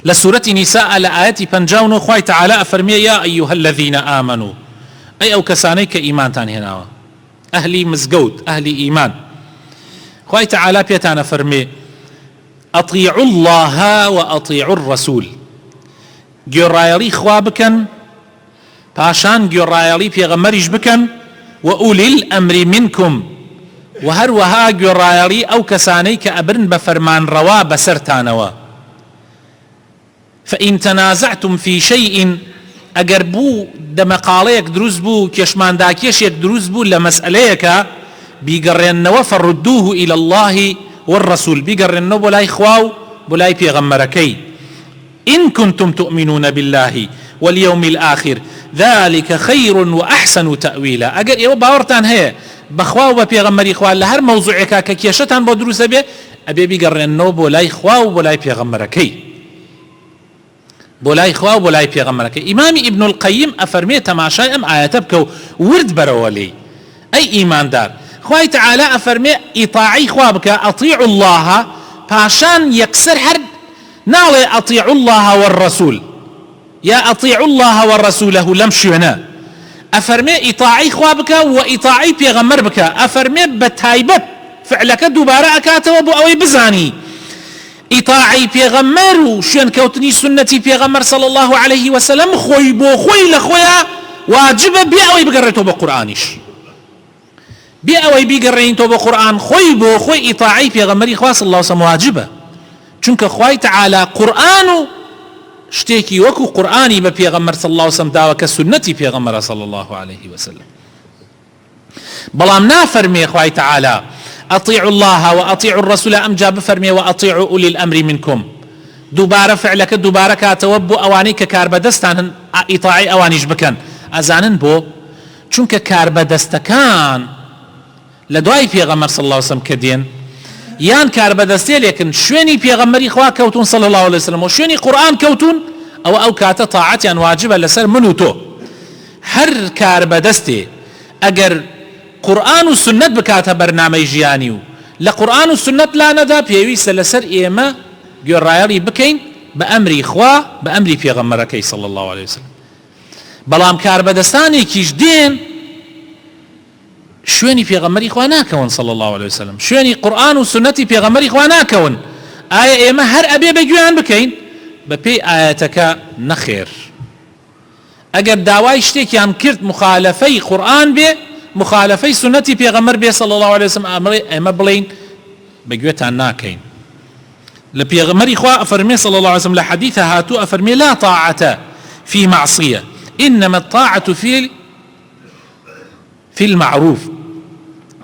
لسورة نساء لآية 59 خوي تعالى أفرمي يا أيها الذين آمنوا أي أو كسانيك إيمان تاني هنا أهلي مزقود أهلي إيمان خوي تعالى بيتانا فرمي أطيعوا الله وأطيعوا الرسول جرايلي خوابكن باشان جرايلي بيغمريش بكن وأولي الأمر منكم وهروها جرايلي أو كسانيك أبرن بفرمان روا بسرتانوا فإن تنازعتم في شيء أقربو دمقاليك دروز بو كشمان داكيشيك دروز بو لمسأليك بيقرنوا فردوه إلى الله والرسول بيقرنوا بولاي خواو بولاي بيغمركي إن كنتم تؤمنون بالله واليوم الآخر ذلك خير وأحسن تأويلا أقر إيو باورتان هي بخواو بيغمري خوال لهر موضوعك كيشتان بودروز بي أبي بيقرنوا بولاي خواو بولاي بيغمركي بولاي خوا بولاي پیغمبرك امام ابن القيم افرمي تماشاي ام آياتبك ورد برولي اي ايمان دار خوي تعالى افرمي اطاعي خوابك اطيعوا الله باشان يكسر حرب نالي اطيعوا الله والرسول يا اطيعوا الله والرسوله لمشينا افرمي اطاعي خوابك واطاعي پیغمبرك افرمي بتايبت فعلك دوباره اكاتو ابو اوي بزاني إطاعي پیغمبر و شوين كوتني سنتي پیغمبر صلى الله عليه وسلم خوي بو خوي لخويا واجب بيأوي بقريتو بقرآنش بيأوي بقريتو بقرآن خوي بو خوي إطاعي پیغمبري خواه صلى الله عليه وسلم واجبه چونك خوي تعالى قرآن شتيكي وكو قرآني بپیغمبر صلى الله عليه وسلم داوة كسنتي پیغمبر صلى الله عليه وسلم بلام نافرمي خوي تعالى أطيعوا الله وأطيعوا الرسول أم جاب فرمي وأطيعوا أولي الأمر منكم دوباره فعلك دوباره كاتوبو أوانيك كاربدستان إطاعي أوانيش بكن أزانن بو چونك كاربدستكان لدواي پیغمبر صلى الله عليه وسلم كدين يان كاربدستي لكن شويني پیغمبري خوا كوتون صلى الله عليه وسلم وشويني قرآن كوتون أو كاتا طاعتي أن واجبة لسر منوتو هر كاربدستي أجر قرآن والسنة بكاتها برنامج جيانيو لقرآن والسنة لا ندا بيويس لسر إيما جرايري بكين بأمري إخوة بأمري پیغمبركي صلى الله عليه وسلم بلام كاربدستاني كيش دين شويني پیغمبري إخوة ناكون صلى الله عليه وسلم شويني قرآن والسنة پیغمبري إخوة ناكون آية إيما هر أبي بجوان بكين ببي آياتك نخير أجر داواي اشتيك يان كرت مخالفي قرآن بي مخالفي سنتي پیغمبر بي صلى الله عليه وسلم اما بلين بقوتان ناكين لبيغمبر اخوة افرمي صلى الله عليه وسلم لحديث هاتو افرمي لا طاعة في معصية انما الطاعة في المعروف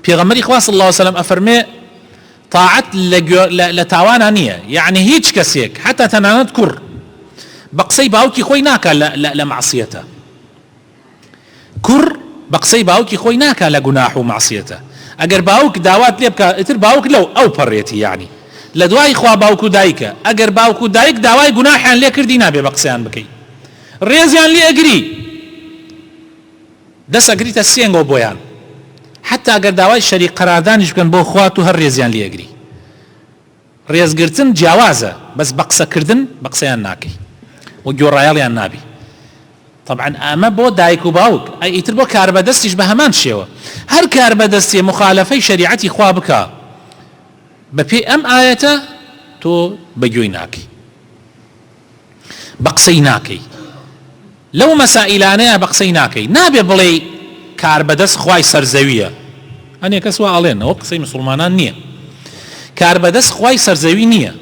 پیغمبر اخوة صلى الله عليه وسلم افرمي طاعة لتاوانا نية يعني هيج كسيك حتى تنذكر بقسي باوكي خوي ناكا لمعصيته كر بقسي باوكي خوي ناكا لجناح ومعصيته اگر باوك داوات ليبكا اتر باوك لو او بريتي يعني لدواي خوا باوكو دايكا اگر باوكو دايك داواي جناحان لي كردينا ببقسيان بكي ريزيان لي اجري دس اجري تسينغو بويان حتى اگر داواي شريك قراردانش بكن بو خواتو هر ريزيان لي اجري ريز قرتن جوازه بس بقسا كردن بقسيان ناكي وجورياليان نابي طبعا اما بو دايك وباوك اي يتربو كاربدستيش بهمان شيوه هر كاربدستي مخالفي شريعتي خوابك ببي ام آيته تو بجويناكي بقسيناكي لو مسائلانه بقسيناكي نابي بلي كاربدس خواي سرزويه اني كسوا علينا وقسي مسلمانان نيه كاربدس خواي سرزوي نيه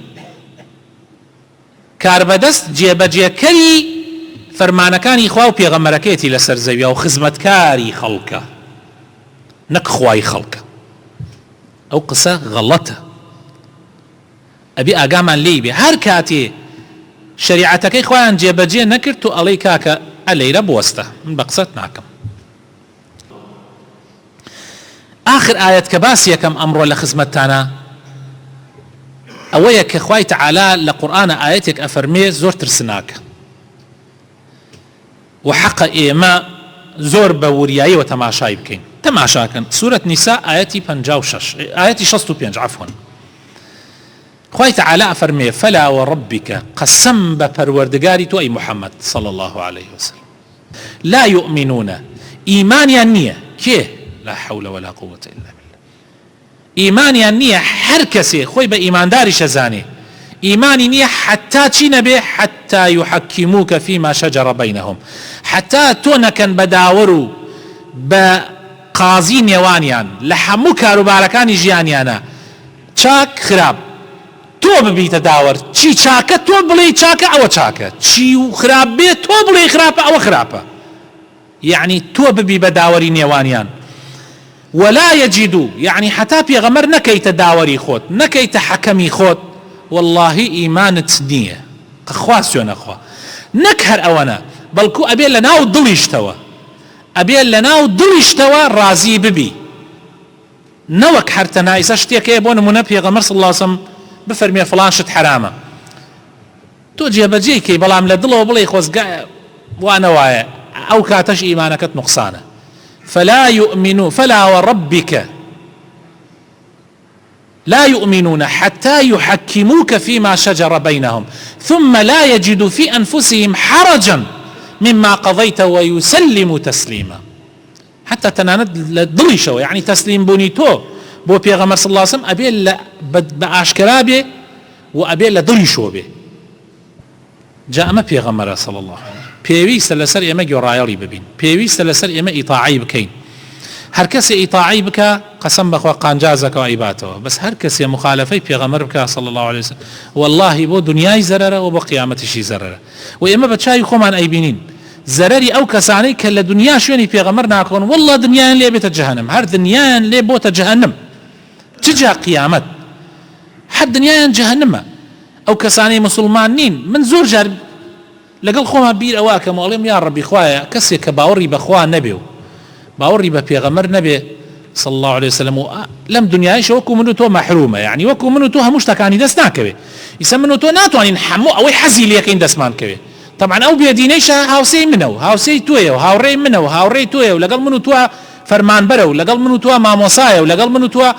كاربدس جيبجيكري فرمانەکانی خوا و پێغەمبەرەکەیەتی لەسەر زەویە و خزمەتکاری خەڵکە نەک خوای خەڵکە ئەو قسە غەڵەتە ئەبی ئاگامان لێی بێ هەر کاتێ شریعەتەکەی خۆیان جێبەجێ نەکرد و ئەڵێی کاکە ئەلەیرە بوەستە من بە قسەت ناکەم آخر ئاەت کە باسی یەکەم ئەمڕۆ لە خزمەتتانە ئەوەیە کە خوای تەعالا لە قورئانە ئاەتێک ئەفەرمێ زۆر ترسناکە وحق إيما زور بورياي وتماشاي بكين تماشاكن سورة نساء آياتي 56 آياتي 65 عفوا خوای تعالی فرمي فلا وربك قسم بپروردگاری تو ای محمد صلى الله عليه وسلم لا يؤمنون إيمانيان نية كيه لا حول ولا قوة إلا بالله إيمانيان نية هر كسي خوي بإيمان داري شزاني إيماني نية حتى چي نبي حتى يحكموك فيما شجر بينهم حتى تونكن بداورو بقاضي نيوانيان لحمو كاروباركاني جيانيانا چاك خراب تۆ ببیتە داوەر چی چاکە تۆ بڵێ چاکە ئەوە چاکە چی خراپ بێت تۆ بڵێ خراپە ئەوە خراپە یعنی تۆ ببی بە داوەری نێوانیان ولا يجدوا يعني حتى پێغەمبەر نەکەیتە داوەری خۆت نەکەیتە حەکەمی خۆت والله ئیمانت نییە خوا سوێنە خوا نەک هەر ئەوەنە بەڵکو ئەبێ لە ناو دڵیشتەوە ئەبێ لە ناو دڵیشتەوە ڕازی ببی نەوەک هەر تەنایسە شتێکەیە بۆ نمونە پێغەمبەر صلی الله عليه وسلم بفرمي فلان شت حرامة تو جێبەجێ کەی بەڵام لە دڵەوە بڵێ خۆزگایە وانە وایە ئەو کاتەش ئیمانەکەت نوقسانە فلا يؤمنون فلا وربك لا يؤمنون حتى يحكموك فيما شجر بينهم ثم لا يجدوا في أنفسهم حرجا مما قضيت ويسلموا تسليما حتى تناند دڵیشەوە يعني تسليم بوونی تۆ بۆ پێغەمبەر صلی الله عليه وسلم ئەبێ بە ئاشکرا بێ و ئەبێ لە دڵیشەوە بێ جا ئەمە پێغەمبەرە صلی الله عليه وسلم پێویستە لەسەر ئێمە گوێڕایەڵی ببین پێویستە لەسەر ئێمە ئیطاعی بکەین هەر کەسێ ئیطاعی بکە قەسەم بەخوا قانجازەکەوە ئیباتەوە بەس هەر کەسێ مخالفەی پێغەمبەر بکە صلی الله عليه وسلم والله بۆ دنیای زەرەرە و بۆ قیامەتیشی زەرەرە و ئێمە بە چاوی خۆمان ئەیبینین زەرەری ئەو کەسانەی کە لە دنیا شوێنی پێغەمبەر ناکەون والله دنیایان لێ بێتە جەهەنەم هەر دنیایان لێ بۆتە جەهەنەم چجا قیامەت هەر دنیایان جەهەنەمە ئەو کەسانەی مسلمان نین من زۆر جار لەگەڵ خۆمان بیر ئەوە کەم ئەڵێم یا ڕەبی خوایە کەسێک کە باوەڕی بەخوا نەبێ و باوەڕی بە پێغەمبەر نەبێ صلی الله عليه وسلم و لەم دنیایش وەکو من و تۆ مەحرومە یعنی وەکو من و تۆ هەموو شتەکانی دەست ناکەوێ ئیسا من و تۆ ناتوانین هەموو ئەوەی حەزی لێکەین دەستمان کەوێ طبعا ئەو بێدینەیش هاوسەی منە و هاوسەی تۆیە و هاوڕێی منە و هاوڕێی تۆیە و لەگەڵ من و تۆ فەرمانبەرە و لەگەڵ من و تۆ مامۆسایە و لەگەڵ من و تۆ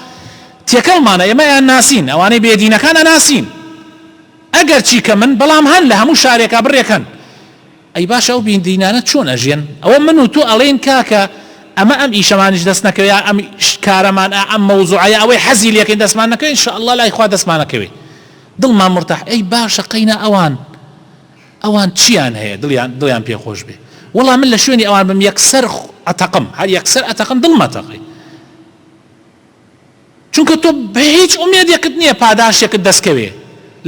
تێکەڵمانە ئێمەیان ناسین ئەوانەی بێدینەکانە ناسین ئەگەر چی کە من بەڵام هەن لە هەموو شارێکا بڕێکەن ئەی باشە ئەو بێدینانە چۆن ئەژێن ئەوە من و تۆ ئەڵێن کاکە ئەمە ئەم ئیشەمانیش دەست نەکەوێ ئەم کارەمان ئەم مەوزوعەیە ئەوەی حەزی لێکەین دەستمان نەکەوێ ئینشاءالله لای خوا دەستمان نەکەوێ دڵمان مرتاح ئەی باشە قەینە ئەوان چیان هەیە دڵیان پێخۆش بێ وەڵام من لە شوێنی ئەوان بم یەکسەر ئەتەقم هەر یەکسەر ئەتەقم دڵمەتەقی چونکە تۆ بە هیچ ئومێدێکت نییە پاداشێکت دەستکەوێ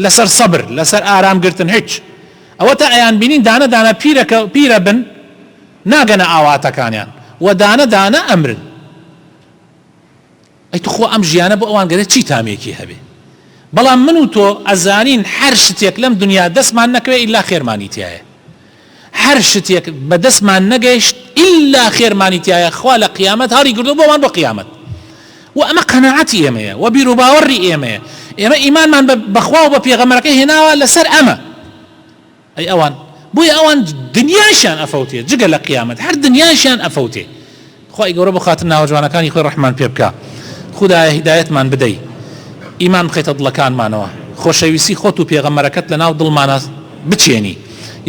لەسەر سەبر لەسەر ئارامگرتن هیچ ئەوە تا ئەیان بینین دانە دانە پیرە بن ناگەنە ئاواتەکانیان و دانە دانە ئەمرن ئەی تو خۆ ئەم ژیانە بۆ ئەوان گەرە چی تامێکی هەبێ بەڵام من و تۆ ئەزانین هەر شتێک لەم دنیا دەستمان نەکەوێ ئیلا خێرمانی تایە هەر شتێک بە دەستمان نەگەیشت ئیلا خێرمانی تایە خوا لە قیامەت هەڵی گردو بۆمان بۆ قیامەت و ئەمە قەناعەتی ئێمەیە و بیر و باوەڕی ئێمەیە ئێمە ئیمانمان بەخوا و بە پێغەمبەرەکەی هێناوە لەسەر ئەمە ئەی ئەوان بۆیە ئەوان دنیایشیان ئەفەوتێ جگە لە قیامەت هەر دنیایشیان ئەفەوتێ خوای گەورە بۆ خاتر ناوجوانەکانی خۆی ڕەحمان پێ بکە خودایە هیدایەتمان بدەی ئیمان بخەیتە دڵەکانمانەوە خۆشەویستی خۆت و پێغەمبەرەکەت لە ناو دڵمانە بچێنی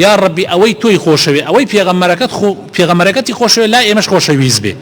یا ڕەبی ئەوەی تۆی خۆشەوێ ئەوەی پێغەمبەرەکەتی خۆشەوێ لا ئێمەش خۆشەویست بێ